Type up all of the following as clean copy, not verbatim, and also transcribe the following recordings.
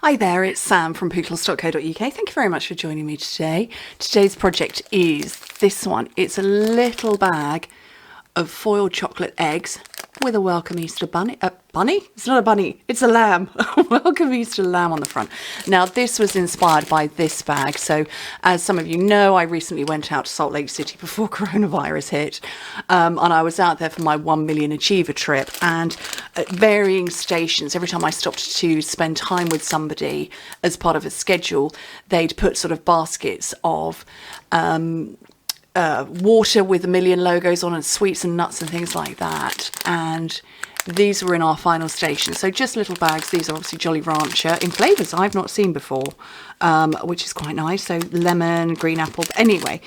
Hi there, it's Sam from Pootles.co.uk. Thank you very much for joining me today. Today's project is this one. It's a little bag of foiled chocolate eggs with a welcome Easter bunny. Bunny? It's not a bunny, it's a lamb. Welcome Easter lamb on the front. Now this was inspired by this bag. So as some of you know, I recently went out to Salt Lake City before coronavirus hit. And I was out there for my 1 million achiever trip, and at varying stations, every time I stopped to spend time with somebody as part of a schedule, they'd put sort of baskets of water with 1 million logos on and sweets and nuts and things like that. And these were in our final station. So just little bags. These are obviously Jolly Rancher in flavours I've not seen before, which is quite nice. So lemon, green apple, anyway.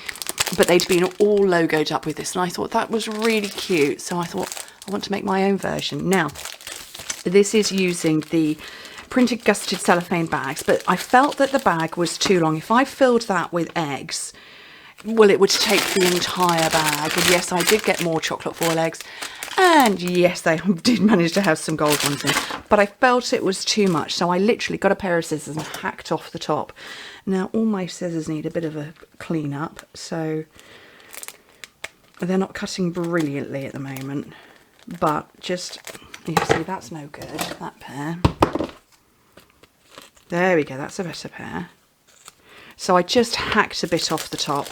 But they'd been all logoed up with this, and I thought that was really cute. So I thought I want to make my own version. Now, this is using the printed gusseted cellophane bags, but I felt that the bag was too long. If I filled that with eggs, well, it would take the entire bag. And yes, I did get more chocolate foil eggs. And yes, they did manage to have some gold ones in. But I felt it was too much. So I literally got a pair of scissors and hacked off the top. Now, all my scissors need a bit of a clean up. So they're not cutting brilliantly at the moment. But just, you see, that's no good, that pair. There we go, that's a better pair. So I just hacked a bit off the top,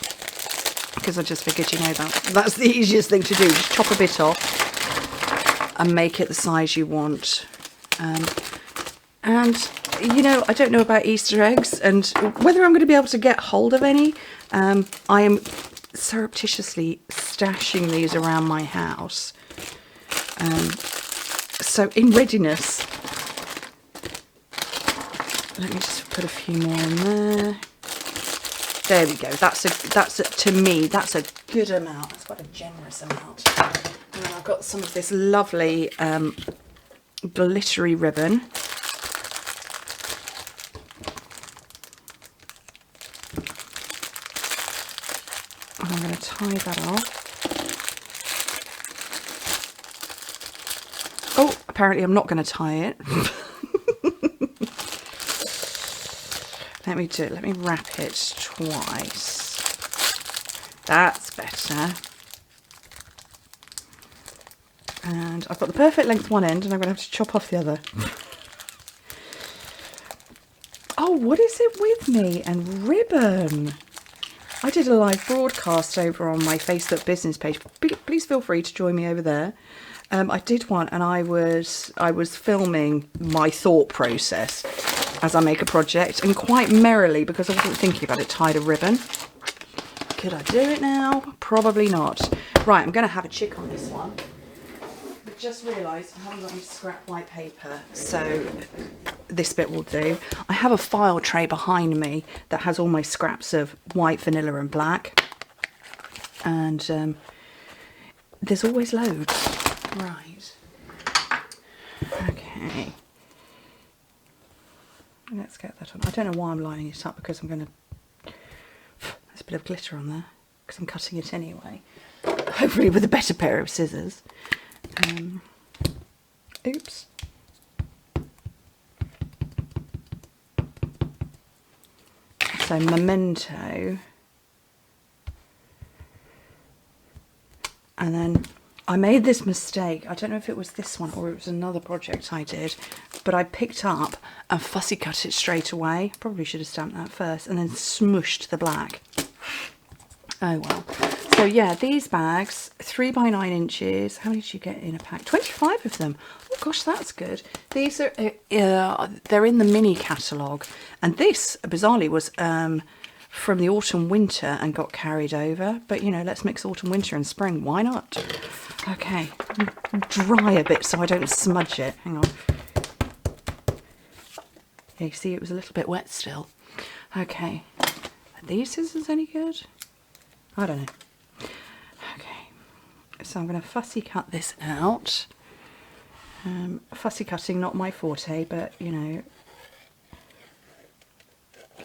because I just figured, you know, that's the easiest thing to do. Just chop a bit off and make it the size you want. And, you know, I don't know about Easter eggs and whether I'm going to be able to get hold of any. I am surreptitiously stashing these around my house. So in readiness, let me just put a few more in there. There we go. To me, that's a good amount. That's quite a generous amount. And then I've got some of this lovely glittery ribbon. And I'm going to tie that off. Oh, apparently I'm not going to tie it. Let me do it. Let me wrap it twice. That's better. And I've got the perfect length one end, and I'm going to have to chop off the other. Oh, what is it with me and ribbon? I did a live broadcast over on my Facebook business page. Please feel free to join me over there. I did one, and I was filming my thought process as I make a project, and quite merrily, because I wasn't thinking about it, tied a ribbon. Could I do it now? Probably not. Right, I'm going to have a chick on this one. But just realised I haven't got any scrap white paper, so this bit will do. I have a file tray behind me that has all my scraps of white, vanilla and black. And there's always loads. Right. Okay. Let's get that on. I don't know why I'm lining it up, because I'm going to... There's a bit of glitter on there, because I'm cutting it anyway. Hopefully with a better pair of scissors. Oops. So memento. And then I made this mistake. I don't know if it was this one or it was another project I did, but I picked up and fussy cut it straight away. Probably should have stamped that first, and then smooshed the black. Oh well. So yeah, these bags, 3 by 9 inches. How many did you get in a pack? 25 of them. Oh gosh, that's good. These are they're in the mini catalogue, and this bizarrely was from the autumn winter and got carried over. But you know, let's mix autumn winter and spring. Why not? Okay, dry a bit so I don't smudge it. Hang on. Yeah, you see it was a little bit wet still. Okay, are these scissors any good? I don't know. Okay, so I'm going to fussy cut this out. Fussy cutting, not my forte, but you know,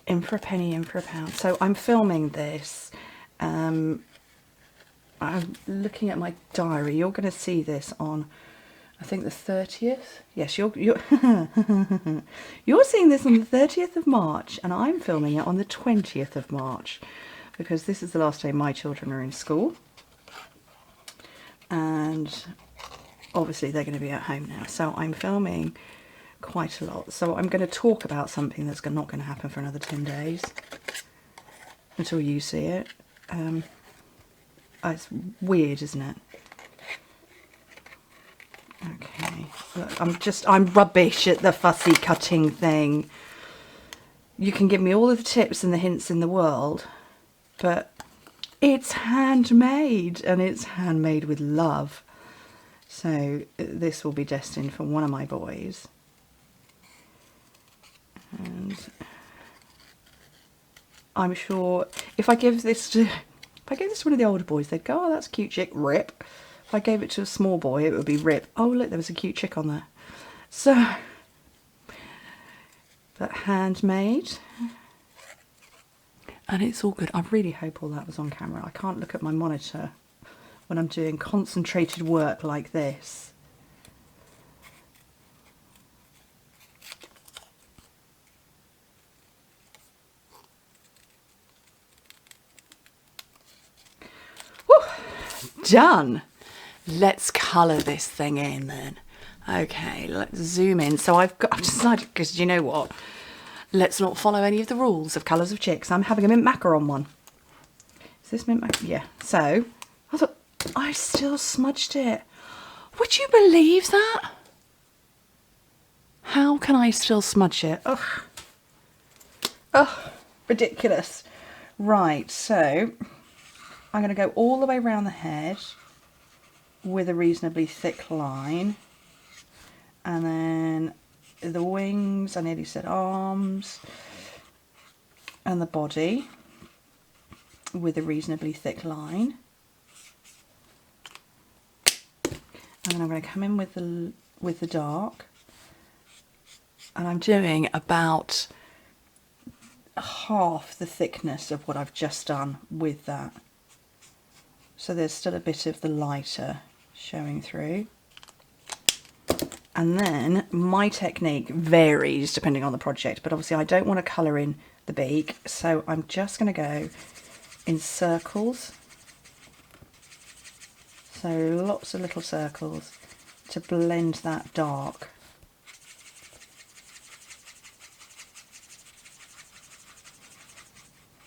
in for a penny, in for a pound. So I'm filming this. I'm looking at my diary. You're going to see this on I think the 30th. Yes, you're you're seeing this on the 30th of March, and I'm filming it on the 20th of March because this is the last day my children are in school, and obviously they're going to be at home now. So I'm filming quite a lot. So I'm going to talk about something that's not going to happen for another 10 days until you see it. It's weird, isn't it? Okay, look, I'm rubbish at the fussy cutting thing. You can give me all of the tips and the hints in the world, but it's handmade, and it's handmade with love. So this will be destined for one of my boys. And I'm sure if I give this to one of the older boys, they'd go, oh, that's a cute chick, rip. If I gave it to a small boy, it would be rip. Oh, look, there was a cute chick on there. So, but handmade. And it's all good. I really hope all that was on camera. I can't look at my monitor when I'm doing concentrated work like this. Woo! Done. Let's colour this thing in then. Okay, let's zoom in. So I've decided, because you know what? Let's not follow any of the rules of Colours of Chicks. I'm having a mint macaron one. Is this mint macaron? Yeah. So I thought, I still smudged it. Would you believe that? How can I still smudge it? Ugh. Ugh, ridiculous. Right, so I'm going to go all the way around the head with a reasonably thick line, and then the wings, I nearly said arms, and the body with a reasonably thick line, and then I'm going to come in with the dark, and I'm doing about half the thickness of what I've just done with that, so there's still a bit of the lighter showing through. And then my technique varies depending on the project, but obviously I don't want to colour in the beak, so I'm just going to go in circles, so lots of little circles to blend that dark.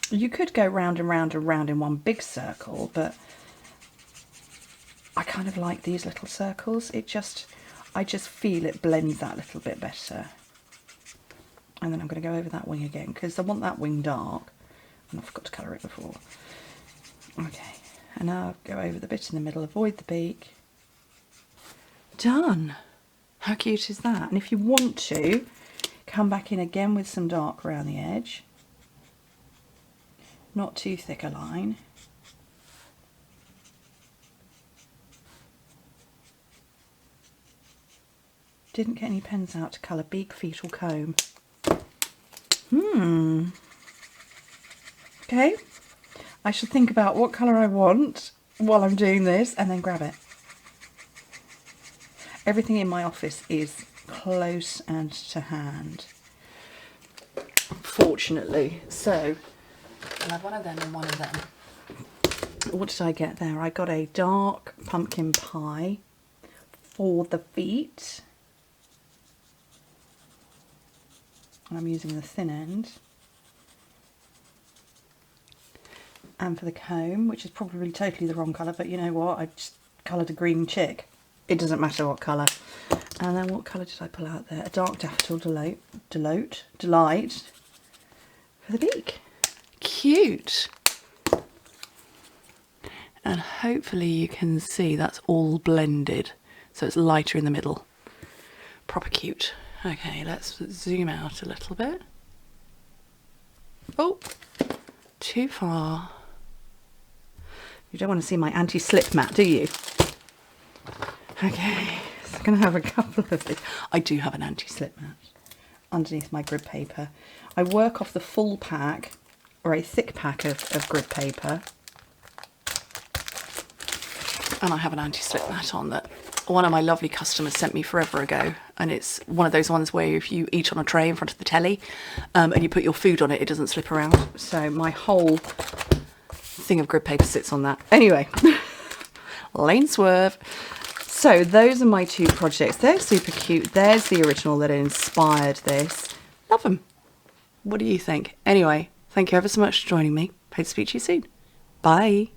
You could go round and round and round in one big circle, but I kind of like these little circles. I just feel it blends that little bit better. And then I'm going to go over that wing again because I want that wing dark, and I forgot to colour it before. Okay, and now I'll go over the bit in the middle, avoid the beak. Done. How cute is that? And if you want to, come back in again with some dark around the edge. Not too thick a line. Didn't get any pens out to colour beak, feet or comb. Okay, I should think about what colour I want while I'm doing this and then grab it. Everything in my office is close and to hand, fortunately. So I'll have one of them and one of them. What did I get there? I got a dark pumpkin pie for the feet. And I'm using the thin end. And for the comb, which is probably totally the wrong colour, but you know what? I just coloured a green chick. It doesn't matter what colour. And then what colour did I pull out there? A dark daffodil delight for the beak. Cute. And hopefully you can see that's all blended, so it's lighter in the middle. Proper cute. Okay, let's zoom out a little bit. Oh, too far. You don't want to see my anti-slip mat, do you? Okay, so I'm going to have a couple of these. I do have an anti-slip mat underneath my grid paper. I work off the full pack, or a thick pack of grid paper. And I have an anti-slip mat on that one of my lovely customers sent me forever ago, and it's one of those ones where if you eat on a tray in front of the telly and you put your food on it, it doesn't slip around. So my whole thing of grid paper sits on that. Anyway, lane swerve. So those are my 2 projects. They're super cute. There's the original that inspired this. Love them. What do you think? Anyway, thank you ever so much for joining me. Hope to speak to you soon. Bye.